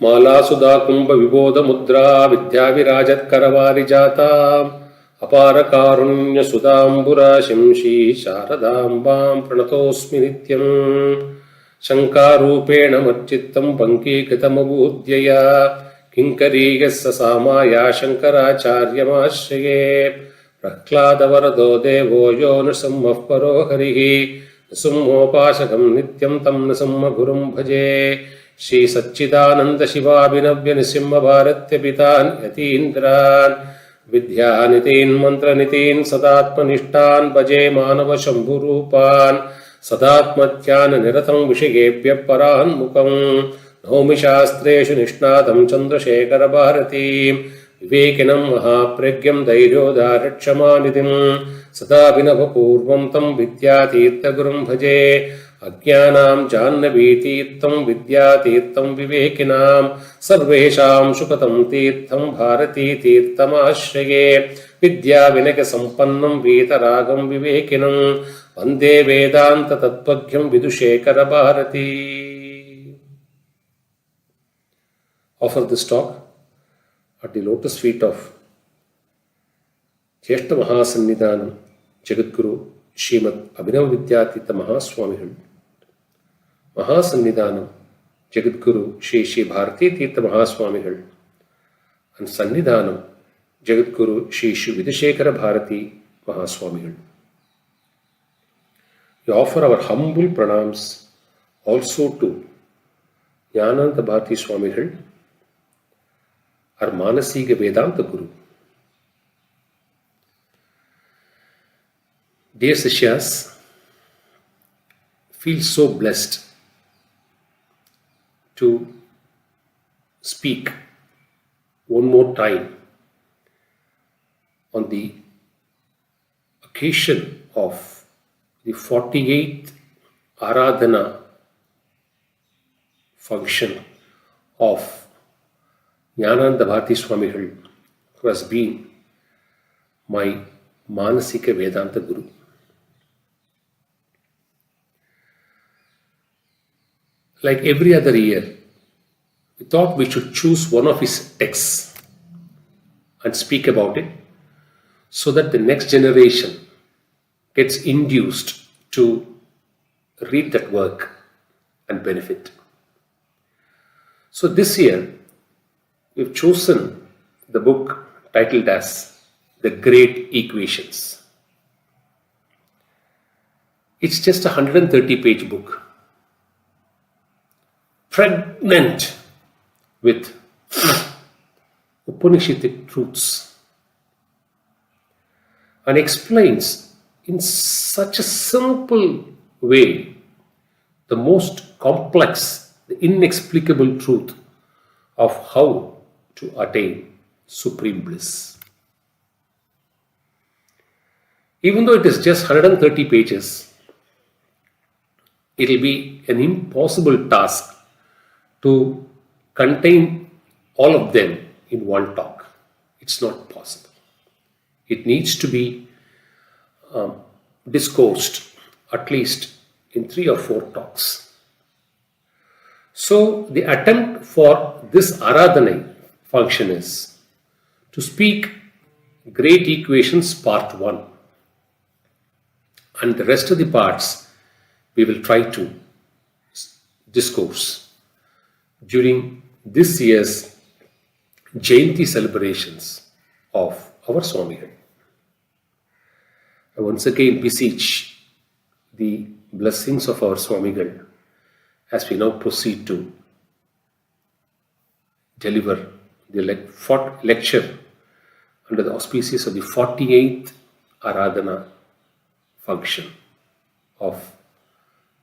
माला सुधा कुंभ विबोध मुद्रा विद्या विराजत करवारि जाता अपार कारुण्य सुधांबुराशिं श्री शारदाम्बां प्रणतोऽस्मि नित्यम् शङ्कारूपेण मच्चित्तं पङ्कीकृतमबूद्यया किङ्करीयस्य सामाया शङ्कराचार्यमाश्रये प्रह्लादवरदो देवो यो नृसिंहः परो हरिः नृसिंहोपासकं नित्यं तं नृसिंहगुरुं भजे श्री सच्चिदानंद शिवाभिनव्य नृसिंह भारत्य पितान् यतीन्द्रान् विद्यानितीन् मंत्रनितीन् सदात्मनिष्ठान् भजे मानव शंभुरूपान् सदात्मत्यान् निरतं विषयेभ्यः परान्मुखं नौमि शास्त्रेषु निष्णातं चन्द्रशेखर भारतीं विवेकिनं महाप्रज्ञं धैर्योदारक्षमानिधिं सदाभिनवपूर्वं तं विद्यातीर्थगुरुं भजे अज्ञानां जाह्नवीतीर्थं विद्यातीर्थं विवेकिनां सर्वेषां सुखतं तीर्थं भारतीतीर्थमाश्रये विद्याविनयसम्पन्नं वीतरागं विवेकिनं वन्दे वेदान्ततत्त्वज्ञं Vidushekhar Bharti. Offer this talk at the lotus feet of Jyeshta Mahasannidhanam Jagadguru Srimad Abhinav Vidyatirtha Mahaswamigal, Mahasannidhanam Jagadguru Shri Shri Bharati Tirtha Mahaswamigal, and Sannidhanam Jagadguru Shri Shri Vidushekara Bharati Mahaswamigal. We offer our humble pranams also to Jnananda Bharati Swamigal, our Manasiga Vedanta Guru. Dear Sishyas, feel so blessed to speak one more time on the occasion of the 48th Aradhanai function of Jnananda Bharati Swamigal, who has been my Manasika Vedanta Guru. Like every other year, we thought we should choose one of his texts and speak about it so that the next generation gets induced to read that work and benefit. So this year, we've chosen the book titled as The Great Equations. It's just a 130-page book, pregnant with Upanishadic truths, and explains in such a simple way the most complex, the inexplicable truth of how to attain supreme bliss. Even though it is just 130 pages, it will be an impossible task to contain all of them in one talk. It's not possible. It needs to be discoursed at least in 3 or 4 talks. So the attempt for this Aradhanai function is to speak Great Equations Part 1, and the rest of the parts we will try to discourse during this year's Jayanti celebrations of our Swamigal. I once again beseech the blessings of our Swamigal as we now proceed to deliver the lecture under the auspices of the 48th Aradhana function of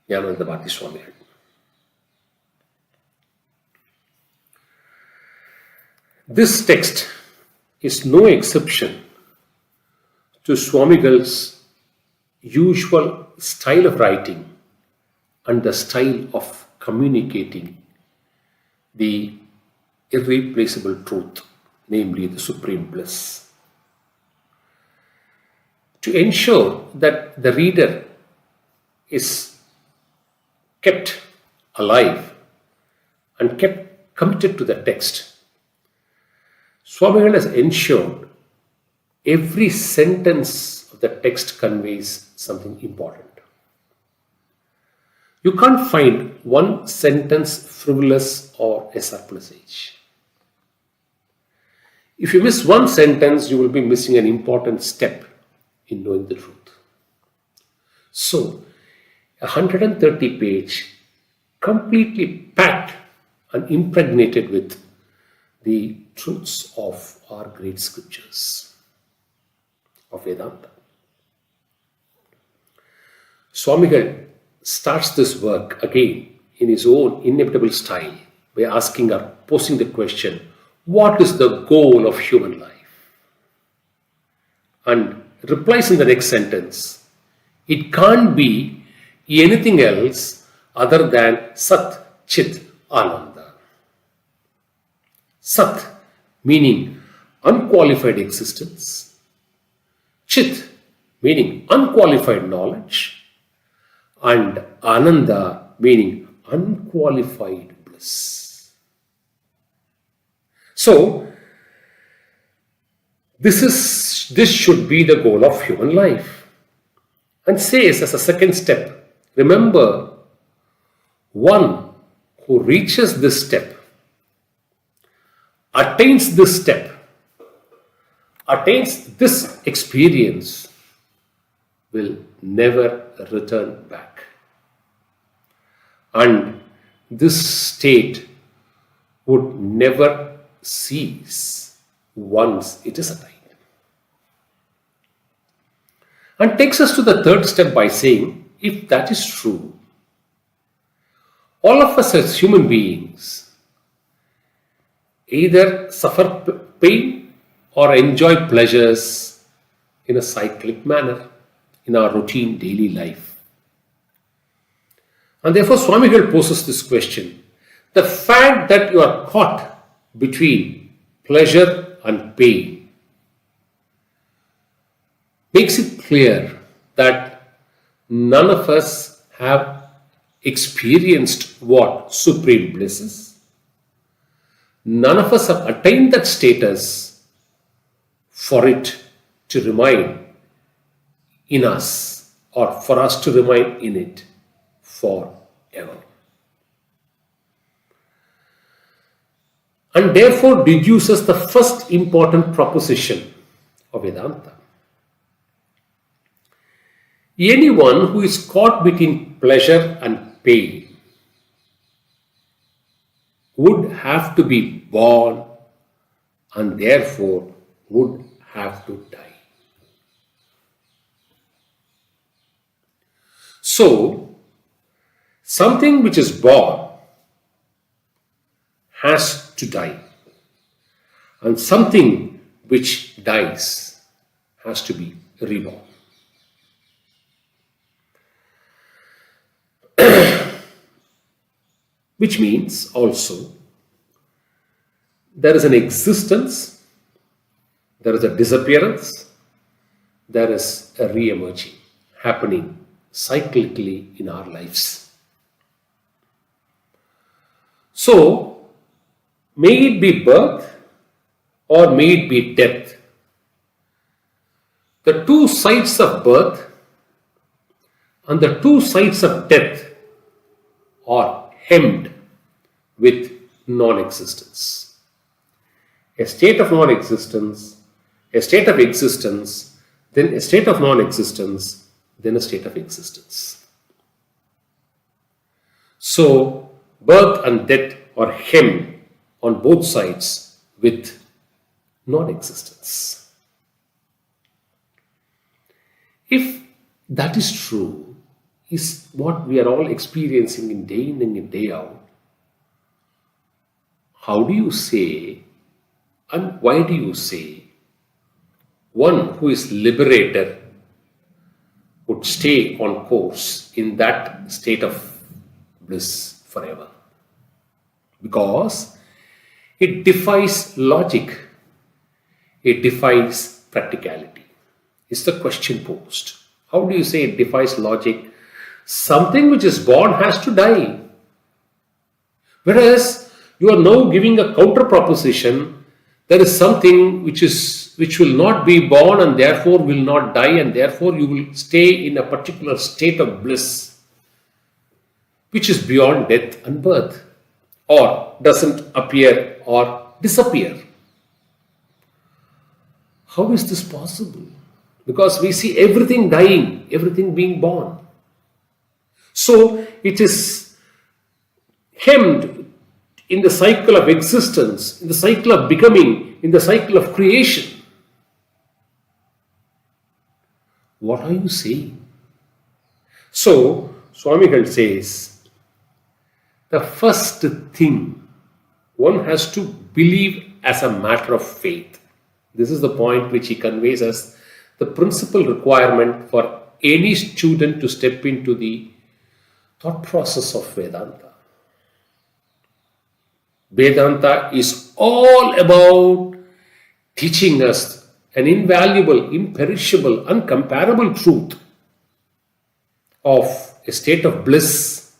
Jnananda Bharati Swamigal. This text is no exception to Swamigal's usual style of writing and the style of communicating the irreplaceable truth, namely the supreme bliss. To ensure that the reader is kept alive and kept committed to the text, Swamigal has ensured every sentence of the text conveys something important. You can't find one sentence frivolous or a surplusage. If you miss one sentence, you will be missing an important step in knowing the truth. So, 130-page, completely packed and impregnated with the truths of our great scriptures of Vedanta. Swamigal starts this work again in his own inimitable style by posing the question, what is the goal of human life? And replies in the next sentence, it can't be anything else other than Sat Chit Ananda. Sat meaning unqualified existence, Chit meaning unqualified knowledge, and Ananda meaning unqualified bliss. So, this should be the goal of human life. And says as a second step, remember, one who reaches this step, attains this step, attains this experience, will never return back. And this state would never cease once it is attained. And takes us to the third step by saying, if that is true, all of us as human beings either suffer pain or enjoy pleasures in a cyclic manner in our routine daily life. And therefore Swamigal poses this question, the fact that you are caught between pleasure and pain makes it clear that none of us have experienced what supreme bliss is. None of us have attained that status for it to remain in us or for us to remain in it forever. And therefore deduces the first important proposition of Vedanta. Anyone who is caught between pleasure and pain would have to be born and therefore would have to die. So, something which is born has to die, and something which dies has to be reborn. Which means also there is an existence, there is a disappearance, there is a re-emerging happening cyclically in our lives. So, may it be birth or may it be death, the two sides of birth and the two sides of death are hemmed with non-existence. A state of non-existence, a state of existence, then a state of non-existence, then a state of existence. So, birth and death are hemmed on both sides with non-existence. If that is true, is what we are all experiencing in day in and day out, how do you say and why do you say one who is liberated would stay on course in that state of bliss forever? Because it defies logic, it defies practicality. Is the question posed. How do you say it defies logic? Something which is born has to die. Whereas You are now giving a counter proposition. There is something which will not be born and therefore will not die, and therefore you will stay in a particular state of bliss which is beyond death and birth, or doesn't appear or disappear. How is this possible? Because we see everything dying, everything being born. So it is hemmed in the cycle of existence, in the cycle of becoming, in the cycle of creation. What are you saying? So, Swamigal says, the first thing one has to believe as a matter of faith. This is the point which he conveys as the principal requirement for any student to step into the thought process of Vedanta. Vedanta is all about teaching us an invaluable, imperishable, uncomparable truth of a state of bliss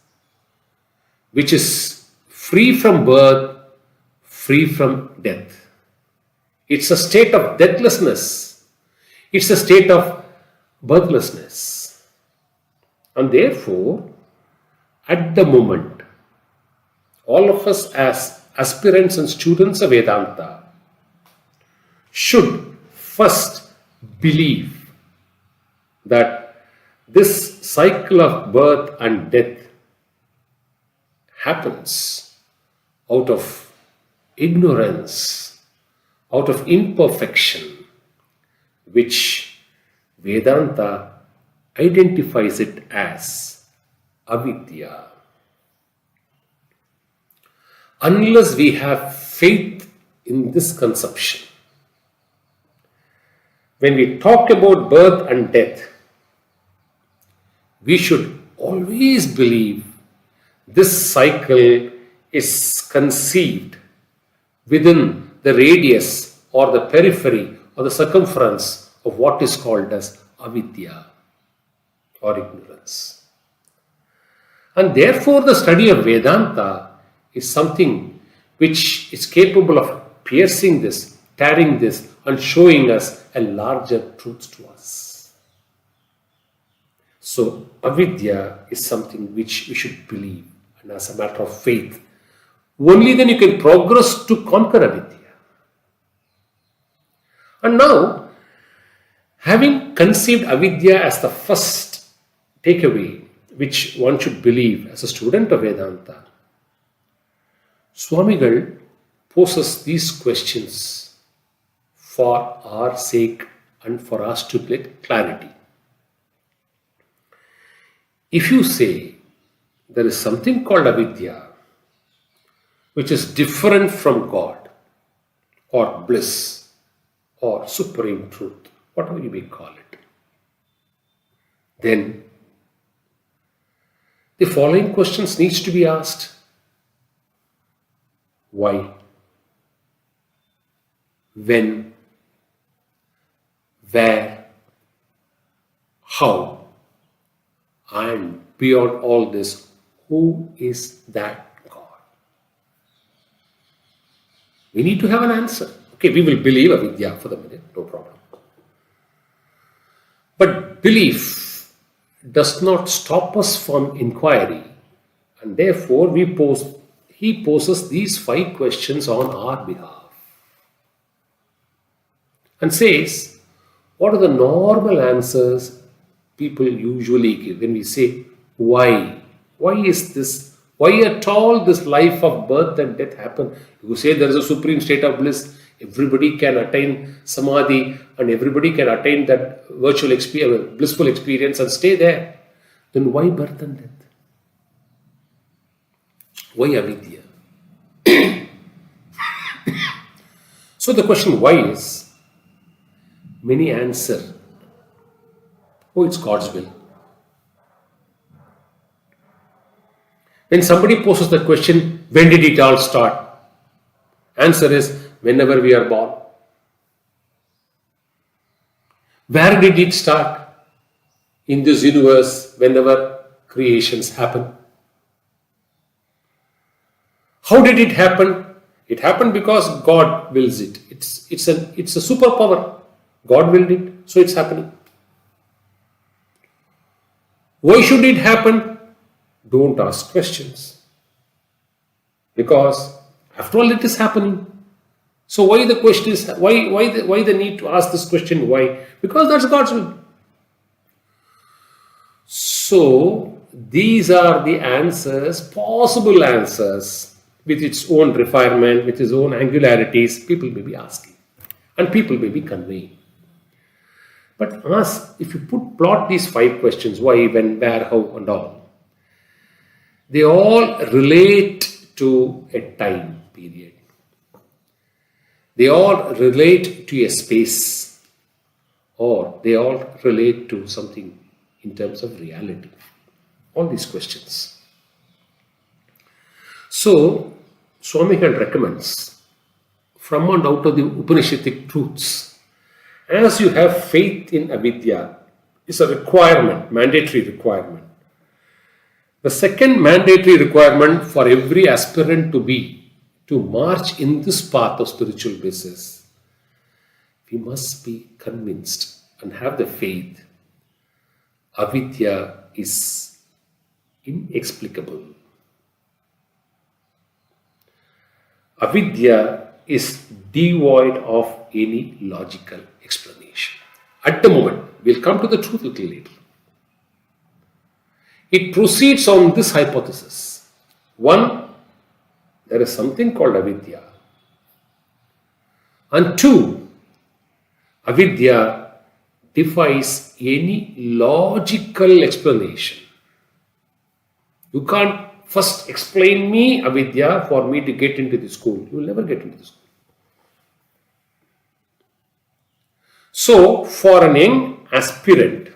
which is free from birth, free from death. It's a state of deathlessness. It's a state of birthlessness. And therefore, at the moment, all of us as aspirants and students of Vedanta should first believe that this cycle of birth and death happens out of ignorance, out of imperfection, which Vedanta identifies it as avidya. Unless we have faith in this conception, when we talk about birth and death, we should always believe this cycle is conceived within the radius or the periphery or the circumference of what is called as avidya or ignorance. And therefore the study of Vedanta is something which is capable of piercing this, tearing this, and showing us a larger truth to us. So avidya is something which we should believe, and as a matter of faith, only then you can progress to conquer avidya. And now, having conceived avidya as the first takeaway which one should believe as a student of Vedanta, Swamigal poses these questions for our sake and for us to get clarity. If you say there is something called avidya which is different from God or bliss or supreme truth, whatever you may call it, then the following questions needs to be asked. Why? When? Where? How? And beyond all this, who is that God? We need to have an answer. Okay, we will believe avidya for the minute, no problem. But belief does not stop us from inquiry, and therefore he poses these 5 questions on our behalf and says, what are the normal answers people usually give when we say, why? Why is this? Why at all this life of birth and death happen? You say there is a supreme state of bliss. Everybody can attain samadhi and everybody can attain that virtual experience, blissful experience and stay there. Then why birth and death? Why avidya? So the question why is, many answer, oh, it's God's will. When somebody poses the question, when did it all start? Answer is, whenever we are born. Where did it start? In this universe, whenever creations happen. How did it happen? It happened because God wills it. It's a superpower. God willed it, so it's happening. Why should it happen? Don't ask questions. Because after all, it is happening. So why the question is why the need to ask this question? Why? Because that's God's will. So these are the answers, possible answers, with its own refinement, with its own angularities. People may be asking, and people may be conveying. But ask, if you plot these 5 questions, why, when, where, how, and all, they all relate to a time period. They all relate to a space, or they all relate to something in terms of reality. All these questions. So, Swamigal recommends, from and out of the Upanishadic truths, as you have faith in avidya, is a requirement, mandatory requirement. The second mandatory requirement for every aspirant to march in this path of spiritual basis, we must be convinced and have the faith avidya is inexplicable. Avidya is devoid of any logical explanation. At the moment, we'll come to the truth a little later. It proceeds on this hypothesis. 1, there is something called avidya. And 2, avidya defies any logical explanation. You can't first explain me avidya for me to get into the school. You will never get into the school. So, for an young aspirant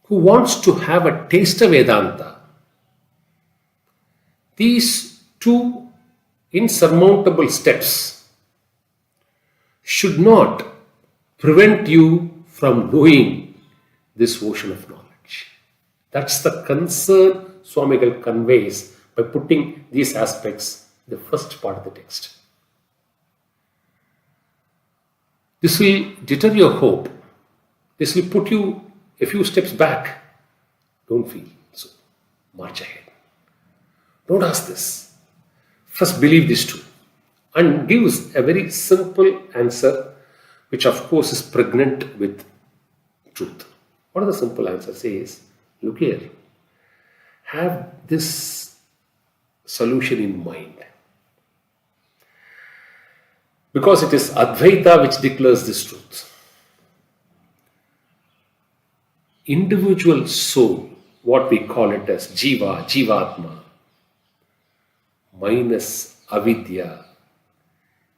who wants to have a taste of Vedanta, these 2 insurmountable steps should not prevent you from knowing this ocean of knowledge. That's the concern Swamigal conveys by putting these aspects in the first part of the text. This will deter your hope. This will put you a few steps back. Don't feel so. March ahead. Don't ask this. First believe this too. And gives a very simple answer, which of course is pregnant with truth. What are the simple answers? Says, look here. Have this solution in mind. Because it is Advaita which declares this truth. Individual soul, what we call it as Jiva, Jivatma, minus avidya,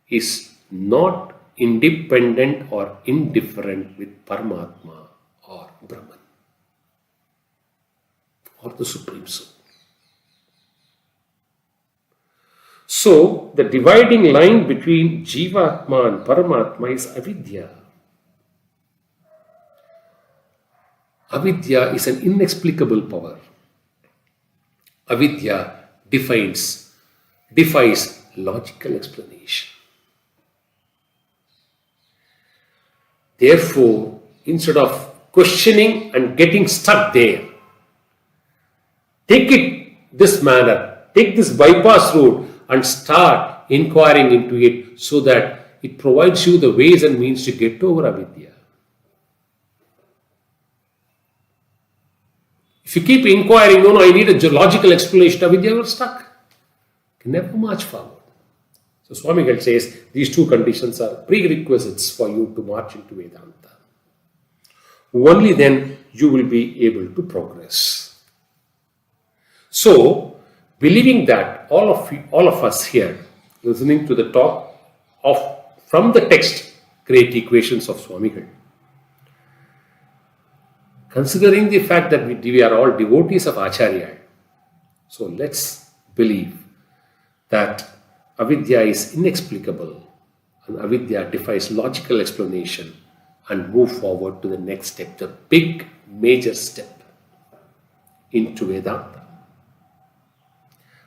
is not independent or indifferent with Paramatma or Brahman or the Supreme Soul. So, the dividing line between Jivatma and Paramatma is avidya. Avidya is an inexplicable power. Avidya defies logical explanation. Therefore, instead of questioning and getting stuck there, take it this manner, take this bypass route and start inquiring into it so that it provides you the ways and means to get over avidya. If you keep inquiring, no, I need a logical explanation, avidya, you're stuck. You can never march forward. So Swamigal says these 2 conditions are prerequisites for you to march into Vedanta. Only then you will be able to progress. So, believing that all of us here, listening to the talk from the text, Great Equations of Swamigal, considering the fact that we are all devotees of Acharya, so let's believe that avidya is inexplicable and avidya defies logical explanation and move forward to the next step, the big major step into Vedanta.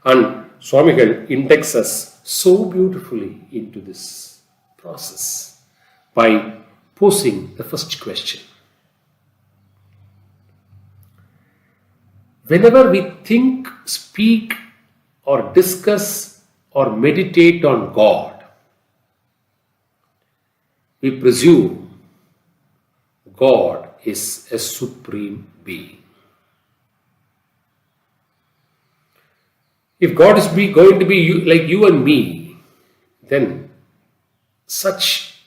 And Swamigal indexes us so beautifully into this process by posing the first question. Whenever we think, speak, or discuss or meditate on God, we presume God is a supreme being. If God is going to be like you and me, then such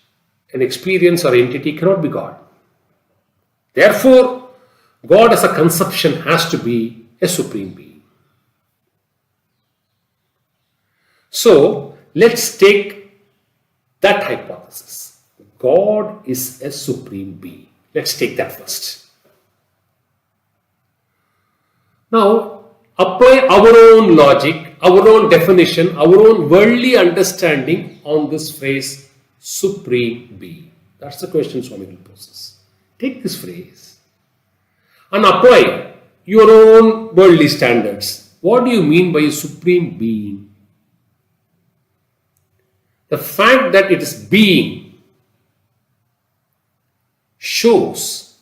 an experience or entity cannot be God. Therefore, God as a conception has to be a supreme being. So, let's take that hypothesis. God is a supreme being. Let's take that first. Now, apply our own logic, our own definition, our own worldly understanding on this phrase, supreme being. That's the question Swamigal poses. Take this phrase and apply your own worldly standards. What do you mean by a supreme being? The fact that it is being shows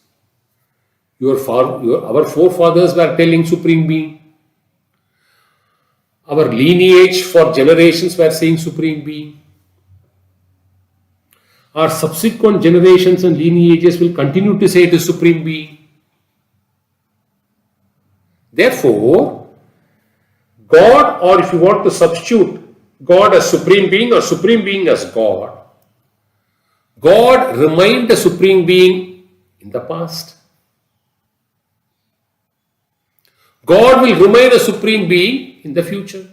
our forefathers were telling supreme being. Our lineage for generations were saying supreme being. Our subsequent generations and lineages will continue to say it is supreme being. Therefore, God, or if you want to substitute God as supreme being or supreme being as God, God remained a supreme being in the past. God will remain a supreme being in the future.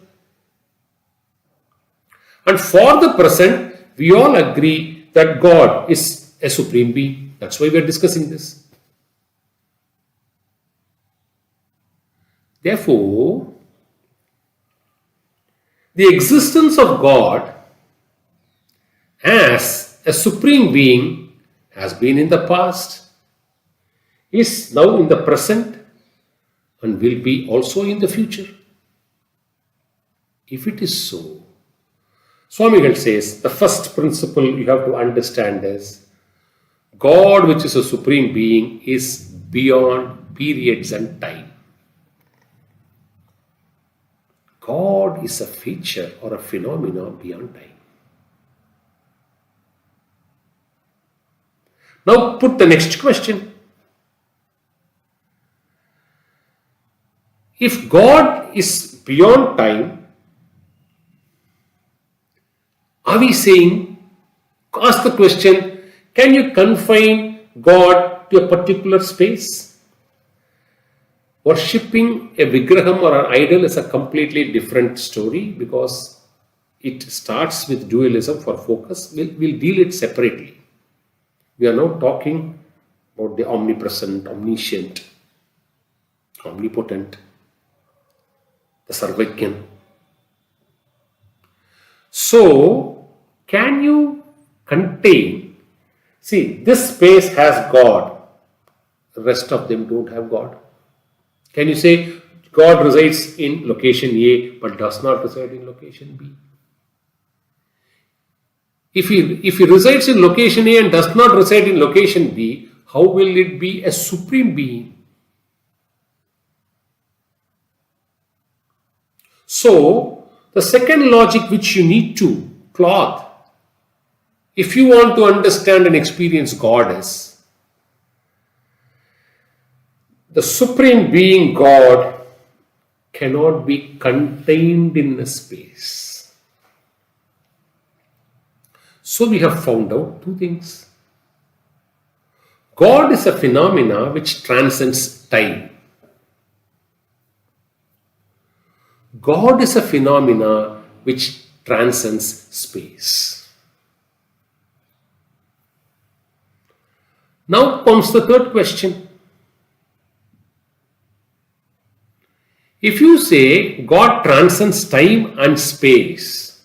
And for the present, we all agree that God is a supreme being. That's why we are discussing this. Therefore, the existence of God as a supreme being has been in the past, is now in the present, and will be also in the future. If it is so, Swamigal says the first principle you have to understand is God, which is a supreme being, is beyond periods and time. God is a feature or a phenomenon beyond time. Now put the next question. If God is beyond time, are we saying, ask the question, can you confine God to a particular space? Worshipping a vigraham or an idol is a completely different story because it starts with dualism for focus. We'll deal it separately. We are now talking about the omnipresent, omniscient, omnipotent, the Sarvagyan. So, can you contain, see, this space has God, the rest of them don't have God. Can you say God resides in location A but does not reside in location B? If he resides in location A and does not reside in location B, how will it be a supreme being? So, the second logic which you need to cloth, if you want to understand and experience God is, the supreme being God cannot be contained in a space. So we have found out two things. God is a phenomena which transcends time. God is a phenomena which transcends space. Now comes the third question. If you say God transcends time and space,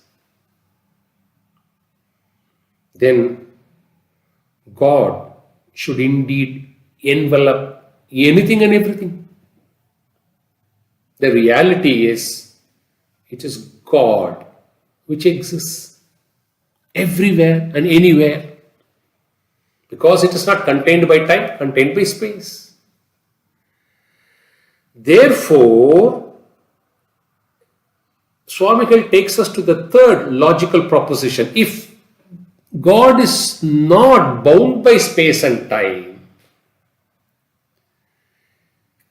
then God should indeed envelop anything and everything. The reality is It is God which exists everywhere and anywhere, because it is not contained by time, contained by space. Therefore, Swamigal takes us to the third logical proposition. If God is not bound by space and time,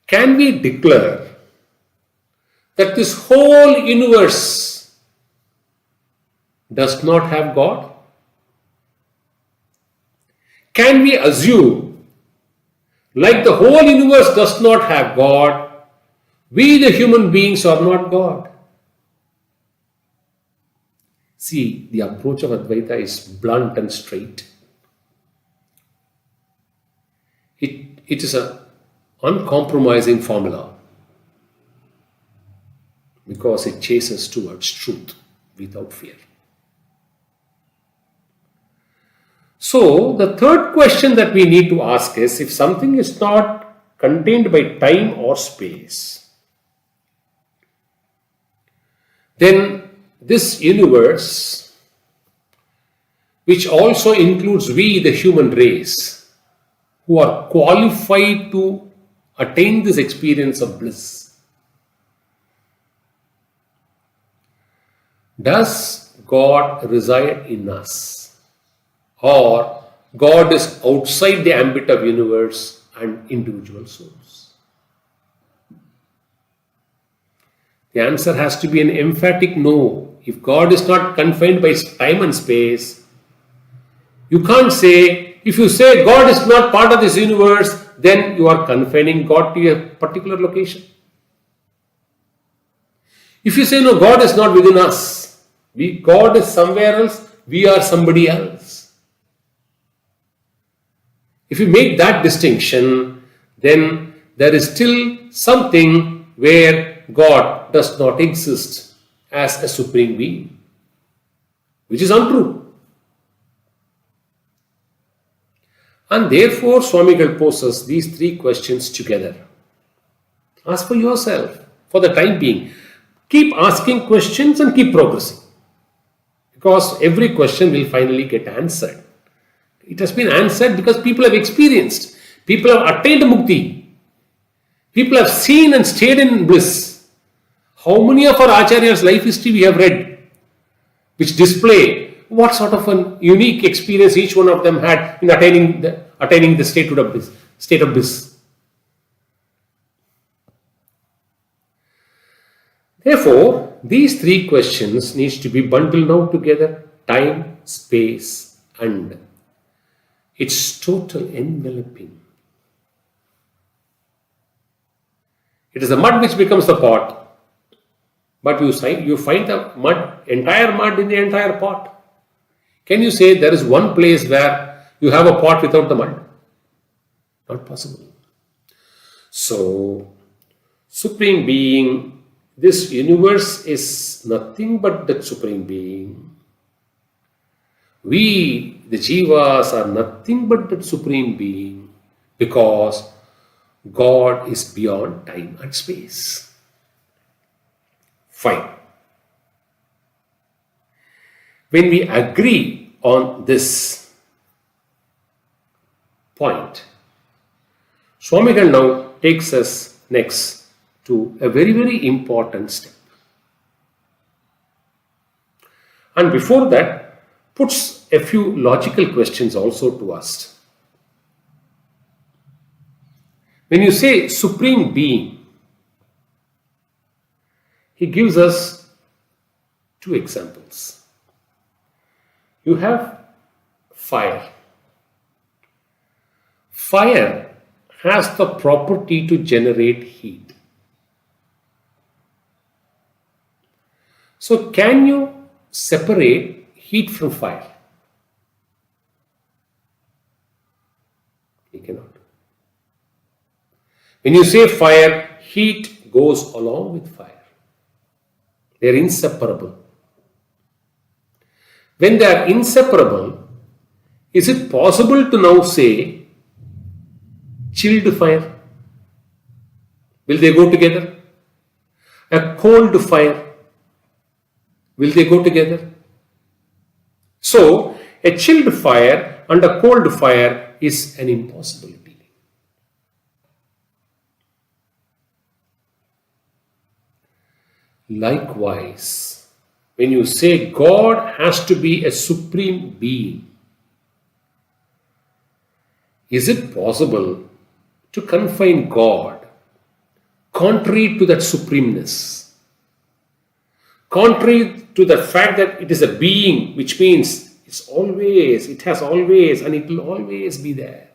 can we declare that this whole universe does not have God? Can we assume, like the whole universe does not have God, we the human beings are not God? See, the approach of Advaita is blunt and straight. It is an uncompromising formula, because it chases towards truth without fear. So, the third question that we need to ask is, if something is not contained by time or space, then this universe, which also includes we, the human race, who are qualified to attain this experience of bliss, does God reside in us? Or God is outside the ambit of universe and individual souls? The answer has to be an emphatic no. If God is not confined by time and space, you can't say, if you say God is not part of this universe, then you are confining God to a particular location. If you say, no, God is not within us, God is somewhere else, we are somebody else. If you make that distinction, then there is still something where God does not exist as a supreme being, which is untrue. And therefore, Swamigal poses these three questions together. Ask for yourself for the time being. Keep asking questions and keep progressing, because every question will finally get answered. It has been answered because people have experienced. People have attained mukti. People have seen and stayed in bliss. How many of our Acharyas' life history we have read, which display what sort of a unique experience each one of them had in attaining the state of bliss. Therefore, these three questions need to be bundled now together: time, space, and its total enveloping. It is the mud which becomes the pot, but you find the entire mud in the entire pot. Can you say there is one place where you have a pot without the mud? Not possible. So, Supreme Being, this universe is nothing but that Supreme Being. We, the Jivas, are nothing but that Supreme Being, because God is beyond time and space. Fine. When we agree on this point, Swamigal now takes us next to a very, very important step. And before that, puts a few logical questions also to us. When you say Supreme Being, he gives us two examples. You have fire. Fire has the property to generate heat. So, can you separate heat from fire? You cannot. When you say fire, heat goes along with fire. They are inseparable. When they are inseparable, is it possible to now say chilled fire? Will they go together? A cold fire? Will they go together? So, a chilled fire and a cold fire is an impossibility. Likewise, when you say God has to be a supreme being, is it possible to confine God contrary to that supremeness? Contrary to the fact that it is a being, which means it has always, and it will always be there.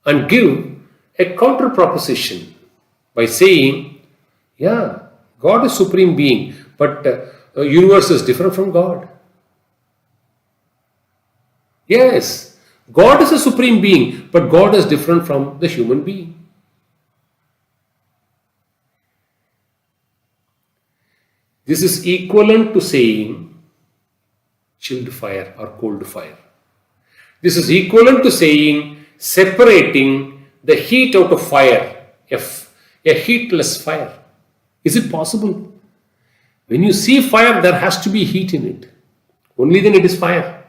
And give a counter proposition by saying, yeah, God is supreme being, but universe is different from God. Yes, God is a supreme being, but God is different from the human being. This is equivalent to saying chilled fire or cold fire. This is equivalent to saying separating the heat out of fire, a heatless fire. Is it possible? When you see fire, there has to be heat in it. Only then it is fire.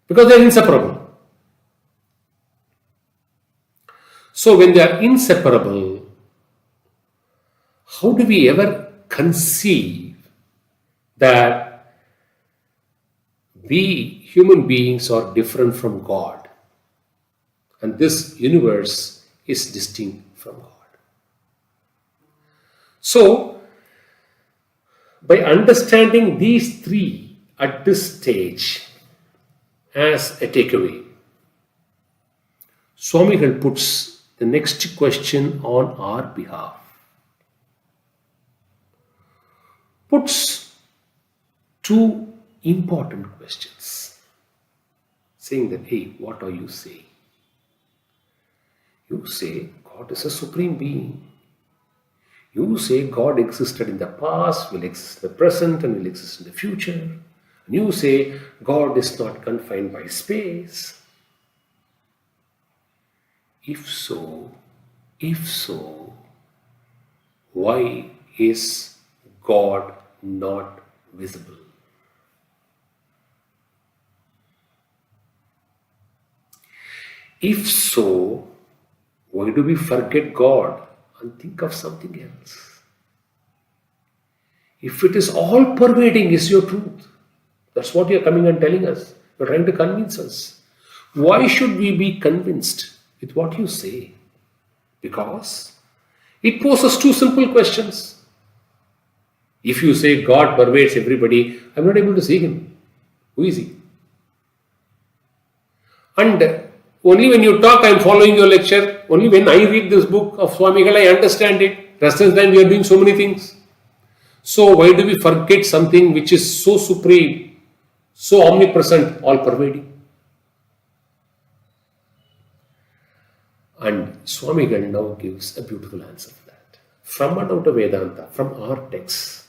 Because they are inseparable. So when they are inseparable, how do we ever conceive that we human beings are different from God and this universe is distinct from God? So, by understanding these three at this stage as a takeaway, Swamigal puts the next question on our behalf. Puts two important questions, saying that, hey, what are you saying? You say God is a supreme being. You say God existed in the past, will exist in the present, and will exist in the future. And you say God is not confined by space. If so, why is God not visible? If so, why do we forget God and think of something else? If it is all pervading is your truth, that's what you're coming and telling us. You're trying to convince us. Why should we be convinced with what you say? Because it poses two simple questions. If you say God pervades everybody, I'm not able to see him. Who is he? And only when you talk, I'm following your lecture. Only when I read this book of Swamigal, I understand it. Rest of the time, we are doing so many things. So why do we forget something which is so supreme, so omnipresent, all pervading? And Swamigal now gives a beautiful answer to that. From and out of Vedanta, from our texts.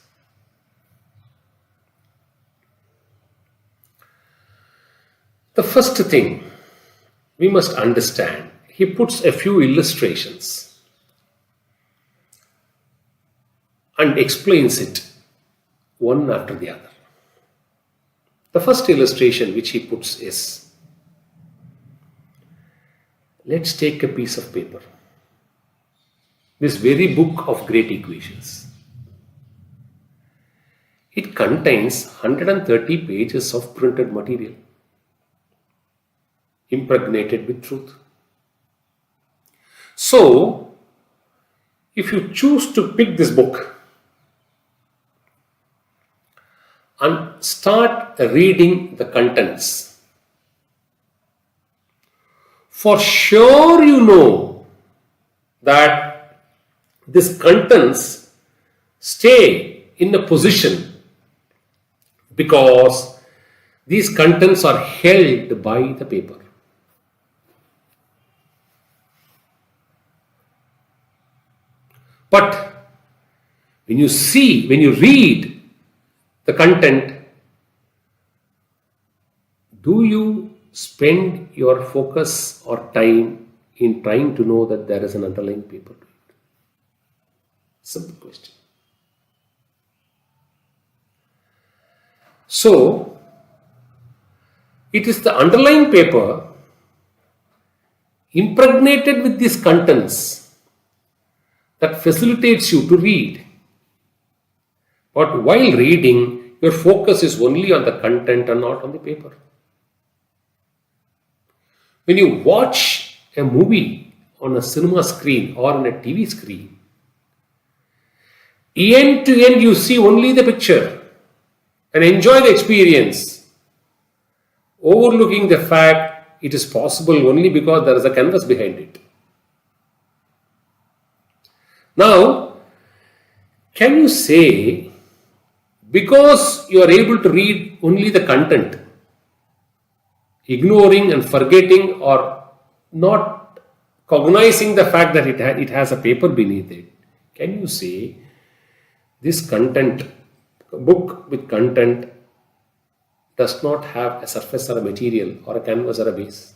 The first thing we must understand, he puts a few illustrations and explains it one after the other. The first illustration which he puts is, let's take a piece of paper. This very book of great equations. It contains 130 pages of printed material, impregnated with truth. So, if you choose to pick this book and start reading the contents, for sure you know that these contents stay in a position because these contents are held by the paper. But when you read the content, do you spend your focus or time in trying to know that there is an underlying paper to it? Simple question. So, it is the underlying paper impregnated with these contents that facilitates you to read. But while reading, your focus is only on the content and not on the paper. When you watch a movie on a cinema screen or on a TV screen, end to end you see only the picture and enjoy the experience, overlooking the fact it is possible only because there is a canvas behind it. Now, can you say, because you are able to read only the content, ignoring and forgetting or not cognizing the fact that it has a paper beneath it, can you say this content, book with content, does not have a surface or a material or a canvas or a base?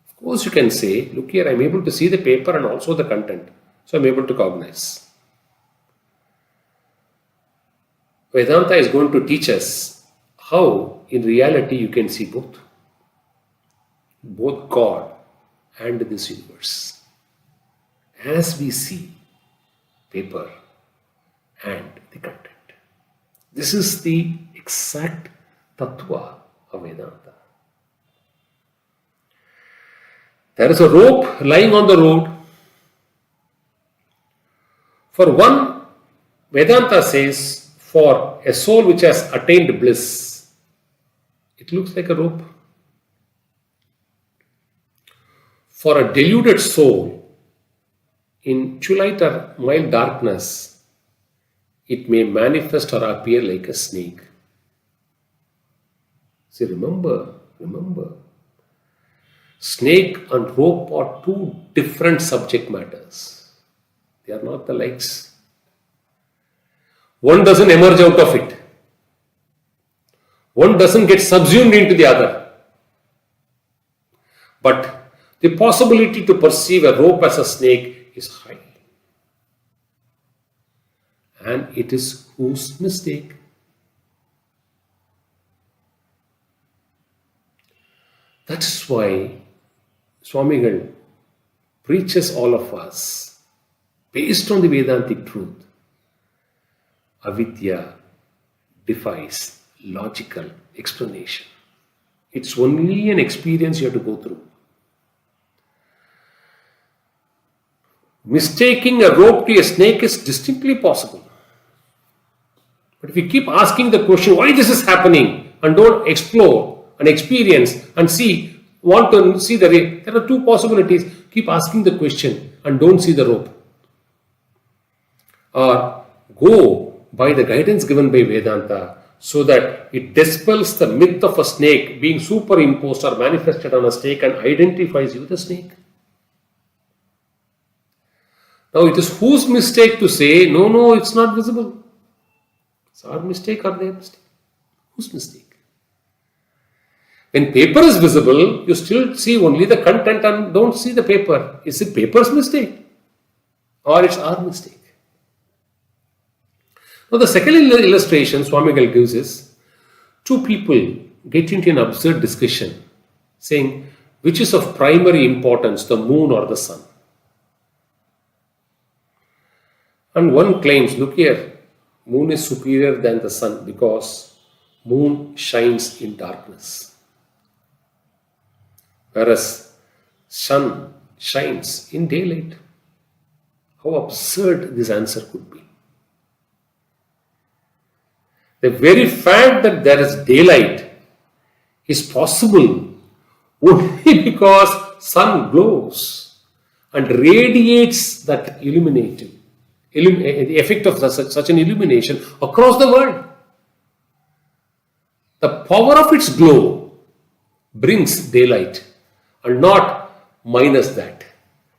Of course you can say, look here, I am able to see the paper and also the content, so I am able to cognize. Vedanta is going to teach us how in reality you can see both God and this universe, as we see paper and the content. This is the exact tattva of Vedanta. There is a rope lying on the road. For one, Vedanta says, for a soul which has attained bliss, it looks like a rope. For a deluded soul in twilight or mild darkness, it may manifest or appear like a snake. See, remember, snake and rope are two different subject matters. They are not the likes. One doesn't emerge out of it. One doesn't get subsumed into the other. But the possibility to perceive a rope as a snake is high. And it is whose mistake? That is why Swamigal preaches all of us, based on the Vedantic truth, avidya defies logical explanation. It's only an experience you have to go through. Mistaking a rope to a snake is distinctly possible. But if you keep asking the question, why this is happening, and don't explore and experience and want to see there are two possibilities. Keep asking the question and don't see the rope. Or go by the guidance given by Vedanta so that it dispels the myth of a snake being superimposed or manifested on a snake and identifies you the snake. Now it is whose mistake to say, no, it's not visible. It's our mistake or their mistake? Whose mistake? When paper is visible, you still see only the content and don't see the paper. Is it paper's mistake? Or it's our mistake? Now the second illustration Swamigal gives is, two people get into an absurd discussion saying which is of primary importance, the moon or the sun. And one claims, look here, moon is superior than the sun because moon shines in darkness, whereas sun shines in daylight. How absurd this answer could be. The very fact that there is daylight is possible only because sun glows and radiates that the effect of such an illumination across the world. The power of its glow brings daylight and not minus that,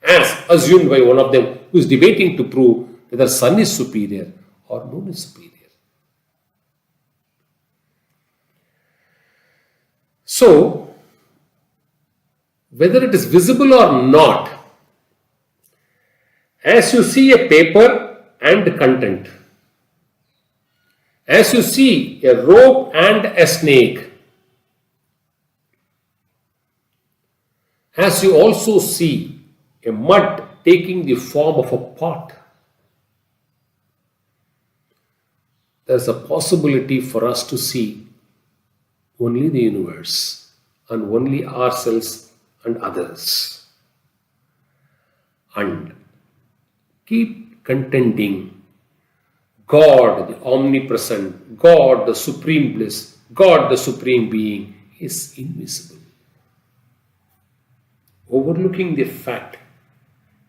as assumed by one of them who is debating to prove whether sun is superior or moon is superior. So, whether it is visible or not, as you see a paper and content, As you see a rope and a snake, as you also see a mud taking the form of a pot, there's a possibility for us to see only the universe and only ourselves and others. And keep contending God, the omnipresent, God, the supreme bliss, God, the supreme being, is invisible. Overlooking the fact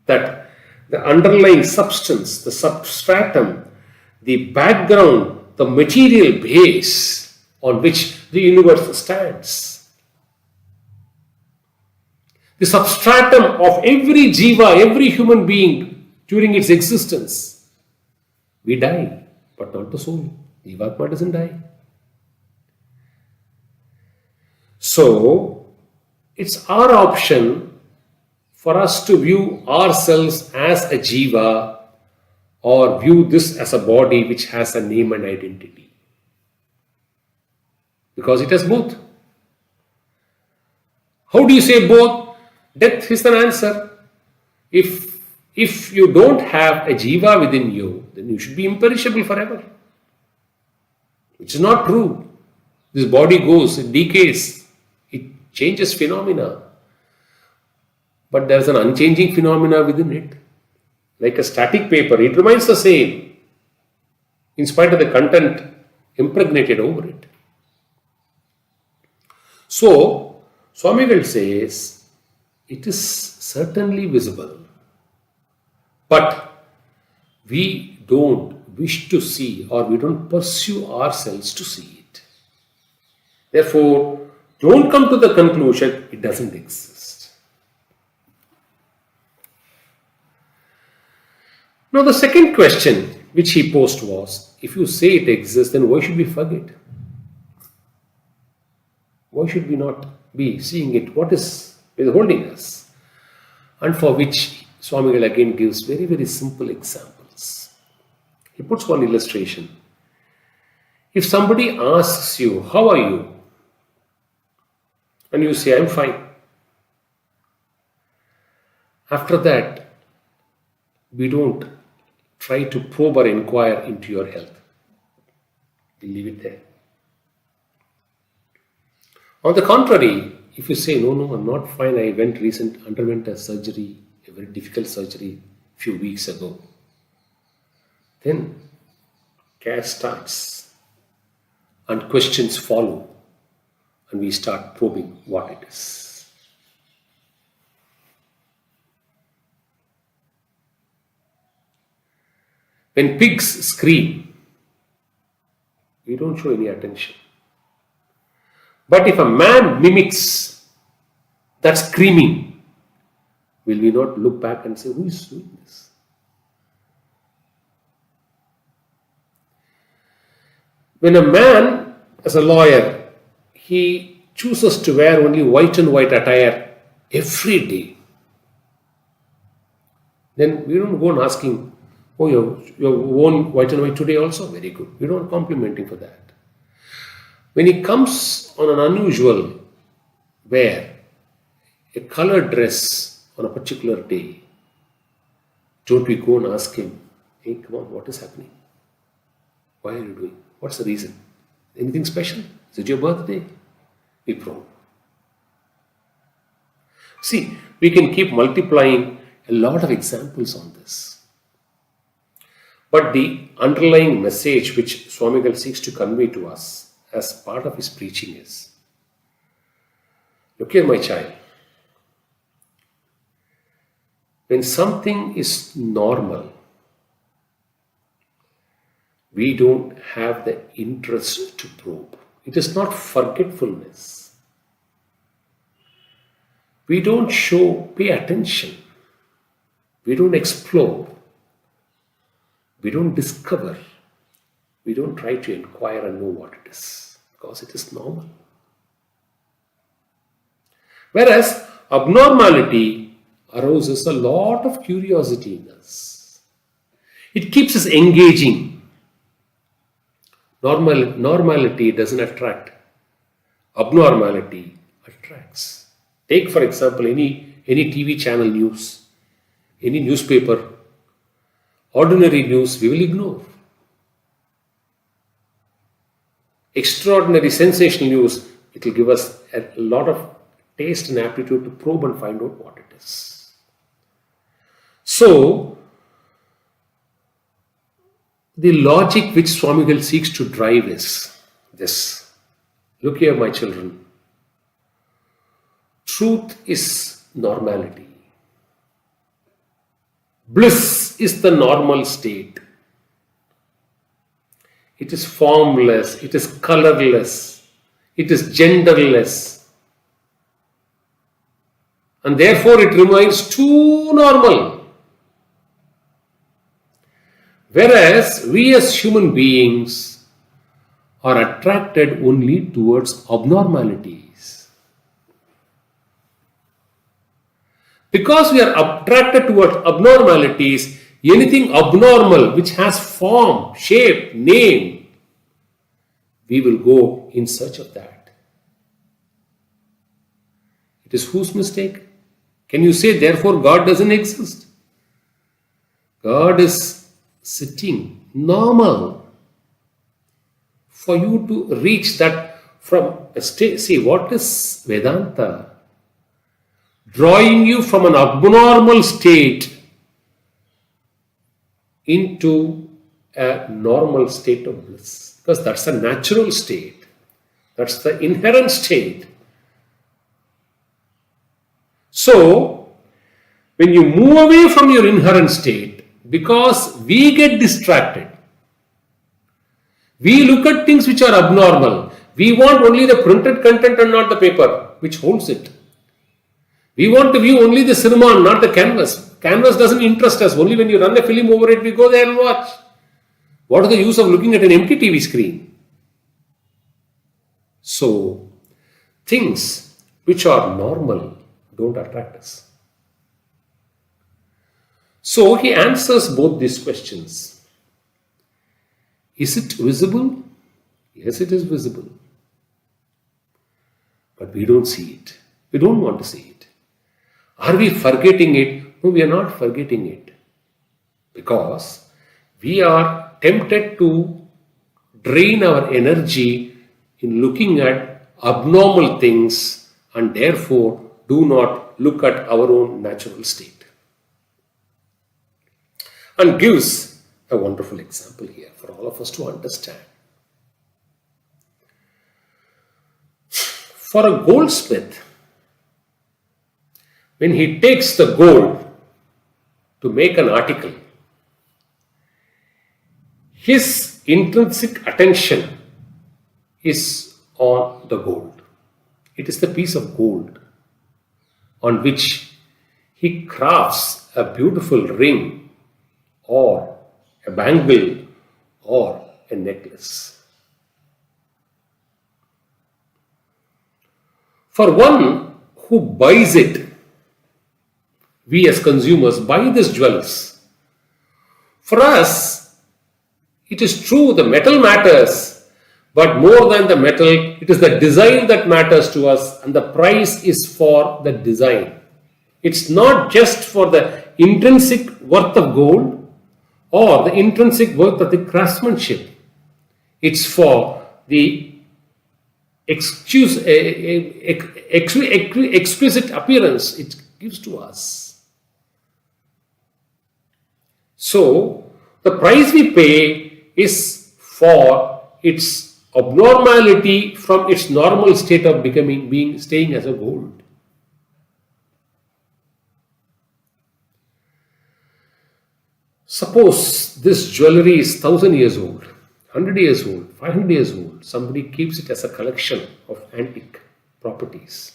that the underlying substance, the substratum, the background, the material base on which the universe stands, the substratum of every jiva, every human being during its existence. We die, but not the soul. Jivatma doesn't die. So, it's our option for us to view ourselves as a jiva or view this as a body which has a name and identity. Because it has both. How do you say both? Death is an answer. If you don't have a jiva within you, then you should be imperishable forever. Which is not true. This body goes, it decays, it changes phenomena. But there is an unchanging phenomena within it. Like a static paper, it remains the same in spite of the content impregnated over it. So, Swamigal says, it is certainly visible, but we don't wish to see or we don't pursue ourselves to see it. Therefore, don't come to the conclusion it doesn't exist. Now, the second question which he posed was, if you say it exists, then why should we forget? Why should we not be seeing it? What is withholding us? And for which Swamigal again gives very, very simple examples. He puts one illustration. If somebody asks you, how are you? And you say, I'm fine. After that, we don't try to probe or inquire into your health. We leave it there. On the contrary, if you say, no, I'm not fine, I underwent a surgery, a very difficult surgery a few weeks ago, then care starts and questions follow and we start probing what it is. When pigs scream, we don't show any attention. But if a man mimics that screaming, will we not look back and say, who is doing this? When a man, as a lawyer, he chooses to wear only white and white attire every day, then we don't go and ask him, oh, you're worn white and white today also? Very good. We don't compliment him for that. When he comes on an unusual wear, a colored dress on a particular day, don't we go and ask him, hey, come on, what is happening? Why are you doing? What's the reason? Anything special? Is it your birthday? We probe. See, we can keep multiplying a lot of examples on this. But the underlying message which Swamigal seeks to convey to us as part of his preaching is, look here, my child. When something is normal, we don't have the interest to probe. It is not forgetfulness. We don't pay attention. We don't explore. We don't discover. We don't try to inquire and know what it is, because it is normal. Whereas abnormality arouses a lot of curiosity in us. It keeps us engaging, Normality doesn't attract. Abnormality attracts. Take for example any TV channel news, any newspaper, ordinary news we will ignore. Extraordinary sensational news, it will give us a lot of taste and aptitude to probe and find out what it is. So, the logic which Swamigal seeks to drive is this. Look here, my children. Truth is normality. Bliss is the normal state. It is formless, it is colorless, it is genderless. And therefore it remains too normal. Whereas we as human beings are attracted only towards abnormalities. Because we are attracted towards abnormalities, anything abnormal which has form, shape, name, we will go in search of that. It is whose mistake? Can you say therefore God doesn't exist? God is sitting normal for you to reach that from a state. See, what is Vedanta? Drawing you from an abnormal state into a normal state of bliss. Because that's a natural state. That's the inherent state. So, when you move away from your inherent state, because we get distracted, we look at things which are abnormal. We want only the printed content and not the paper which holds it. We want to view only the cinema and not the canvas. Canvas doesn't interest us. Only when you run a film over it, we go there and watch. What is the use of looking at an empty TV screen? So, things which are normal don't attract us. So, he answers both these questions. Is it visible? Yes, it is visible. But we don't see it. We don't want to see it. Are we forgetting it? No, we are not forgetting it. Because we are tempted to drain our energy in looking at abnormal things and therefore do not look at our own natural state. And gives a wonderful example here for all of us to understand. For a goldsmith, when he takes the gold to make an article, his intrinsic attention is on the gold. It is the piece of gold on which he crafts a beautiful ring or a bangle or a necklace. For one who buys it, we as consumers buy these jewels. For us, it is true the metal matters, but more than the metal, it is the design that matters to us, and the price is for the design. It's not just for the intrinsic worth of gold or the intrinsic worth of the craftsmanship. It's for the exquisite appearance it gives to us. So, the price we pay is for its abnormality from its normal state of staying as a gold. Suppose this jewelry is 1,000 years old, 100 years old, 500 years old. Somebody keeps it as a collection of antique properties.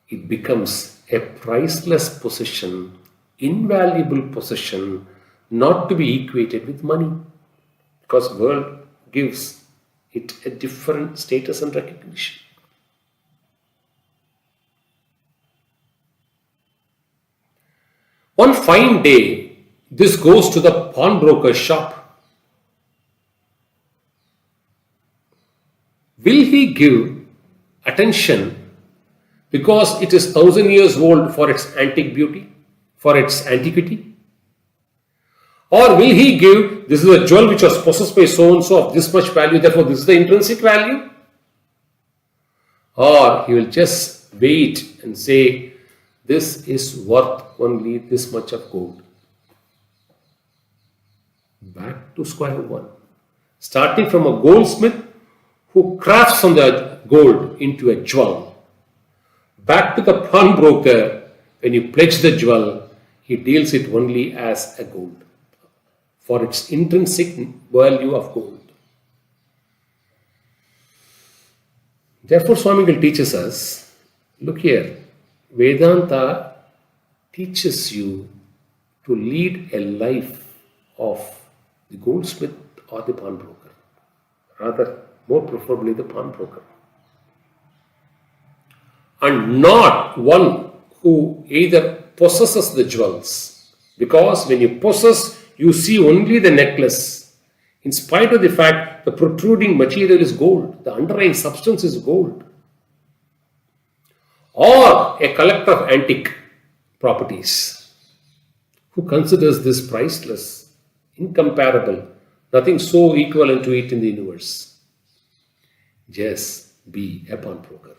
It becomes a priceless possession, invaluable possession, not to be equated with money, because the world gives it a different status and recognition. One fine day, this goes to the pawnbroker's shop will he give attention because it is 1,000 years old for its antique beauty, for its antiquity? Or will he give, this is a jewel which was possessed by so and so of this much value, therefore this is the intrinsic value? Or he will just wait and say, this is worth only this much of gold. Back to square one. Starting from a goldsmith who crafts on the gold into a jewel. Back to the pawnbroker, when you pledge the jewel, he deals it only as a gold, for its intrinsic value of gold. Therefore, Swamigal teaches us, look here, Vedanta teaches you to lead a life of the goldsmith or the pawnbroker. Rather, more preferably the pawnbroker. And not one who either possesses the jewels. Because when you possess, you see only the necklace. In spite of the fact the protruding material is gold, the underlying substance is gold. Or a collector of antique properties who considers this priceless, incomparable, nothing so equivalent to it in the universe. Just be a pawnbroker.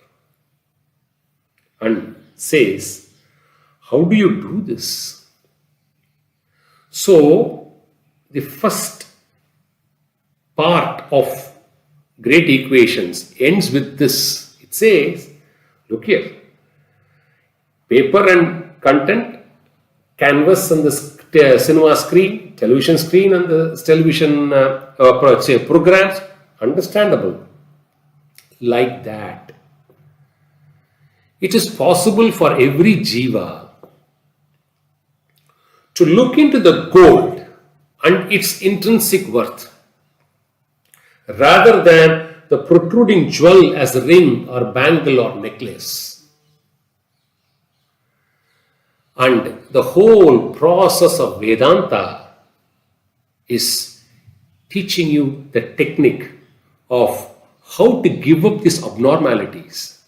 And says, how do you do this? So, the first part of great equations ends with this. It says, look here, paper and content, canvas on the cinema screen, television screen and the television programs, understandable. Like that. It is possible for every jiva to look into the gold and its intrinsic worth rather than the protruding jewel as a ring or bangle or necklace. And the whole process of Vedanta is teaching you the technique of how to give up these abnormalities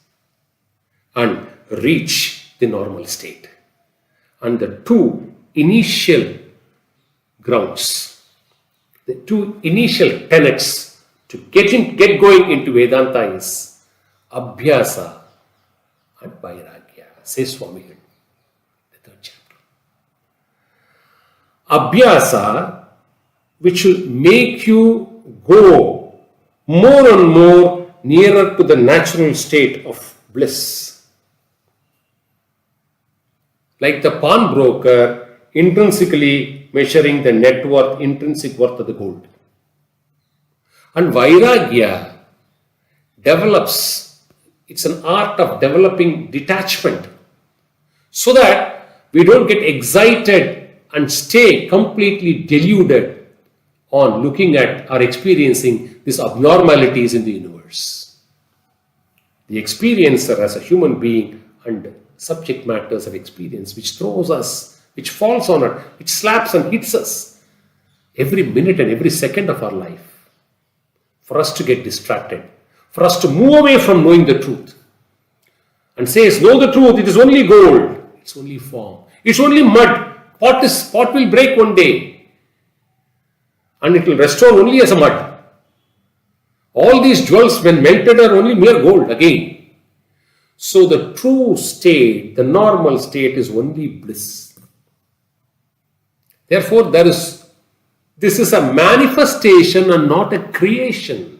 and reach the normal state. And the two initial grounds, the two initial tenets to get going into Vedanta is Abhyasa and Vairagya, says Swamigal, the third chapter. Abhyasa, which will make you go more and more nearer to the natural state of bliss. Like the pawnbroker intrinsically measuring the net worth, intrinsic worth of the gold. And Vairagya develops, it's an art of developing detachment so that we don't get excited and stay completely deluded on looking at or experiencing these abnormalities in the universe. The experiencer as a human being and subject matters of experience which throws us, which falls on us, which slaps and hits us every minute and every second of our life. For us to get distracted, for us to move away from knowing the truth and says, know the truth, it is only gold, it's only form, it's only mud, pot will break one day and it will restore only as a mud. All these jewels when melted are only mere gold again. So the true state, the normal state is only bliss. Therefore, this is a manifestation and not a creation.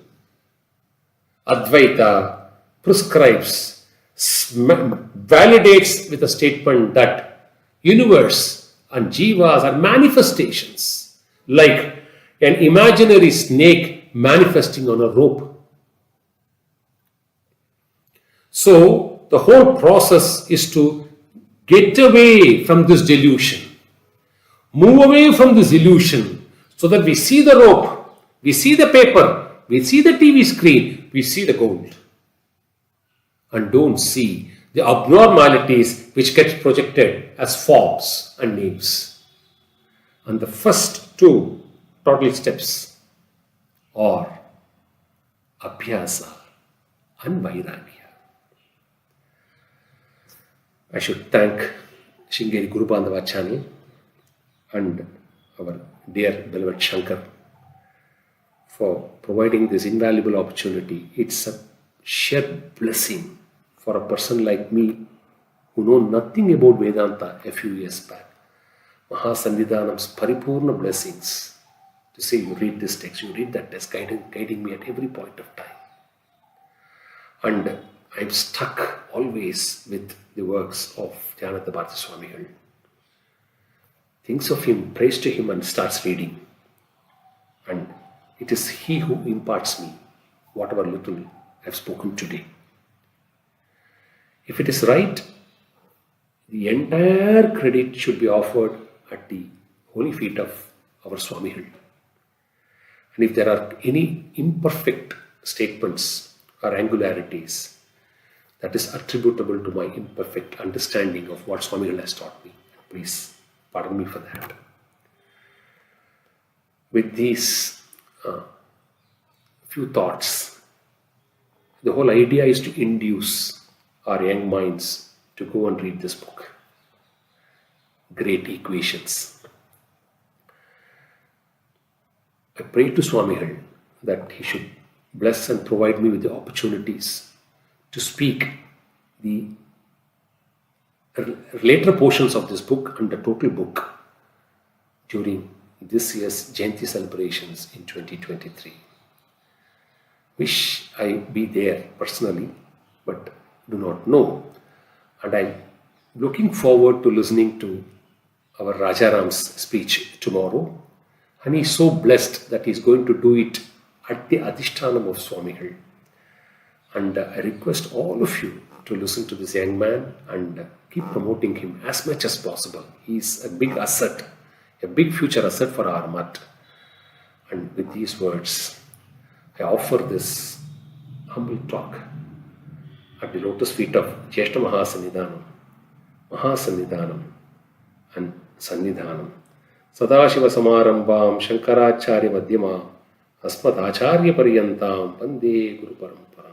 Advaita prescribes, validates with a statement that universe and jivas are manifestations, like an imaginary snake manifesting on a rope. So, the whole process is to get away from this delusion, move away from this illusion, so that we see the rope, we see the paper, we see the TV screen, we see the gold, and don't see the abnormalities which get projected as forms and names. And the first two total steps are Abhyasa, and Vairagya. I should thank Shingeri Guru Bandhava channel and our dear beloved Shankar for providing this invaluable opportunity. It's a sheer blessing for a person like me who know nothing about Vedanta a few years back. Mahasannidhanam's paripurna blessings to say you read this text, you read that text, guiding me at every point of time. And I'm stuck always with the works of Jnananda Bharati Swamigal. Thinks of him, prays to him and starts reading. And it is he who imparts me whatever little I've spoken today. If it is right, the entire credit should be offered at the holy feet of our Swamigal. And if there are any imperfect statements or angularities, that is attributable to my imperfect understanding of what Swamigal has taught me. Please pardon me for that. With these few thoughts, the whole idea is to induce our young minds to go and read this book. Great Equations. I pray to Swamigal that he should bless and provide me with the opportunities to speak the later portions of this book and the total book during this year's Jayanti celebrations in 2023. Wish I be there personally, but do not know. And I'm looking forward to listening to our Rajaram's speech tomorrow. And he's so blessed that he's going to do it at the Adhishtanam of Swamigal. And I request all of you to listen to this young man and keep promoting him as much as possible. He's a big asset, a big future asset for our mat. And with these words, I offer this humble talk at the lotus feet of Jyeshta Mahasannidhanam and Sannidhanam. Sadashiva Samarambam Shankaracharya Madhyama Asmat Acharya Paryantam Vande Guru Parampara.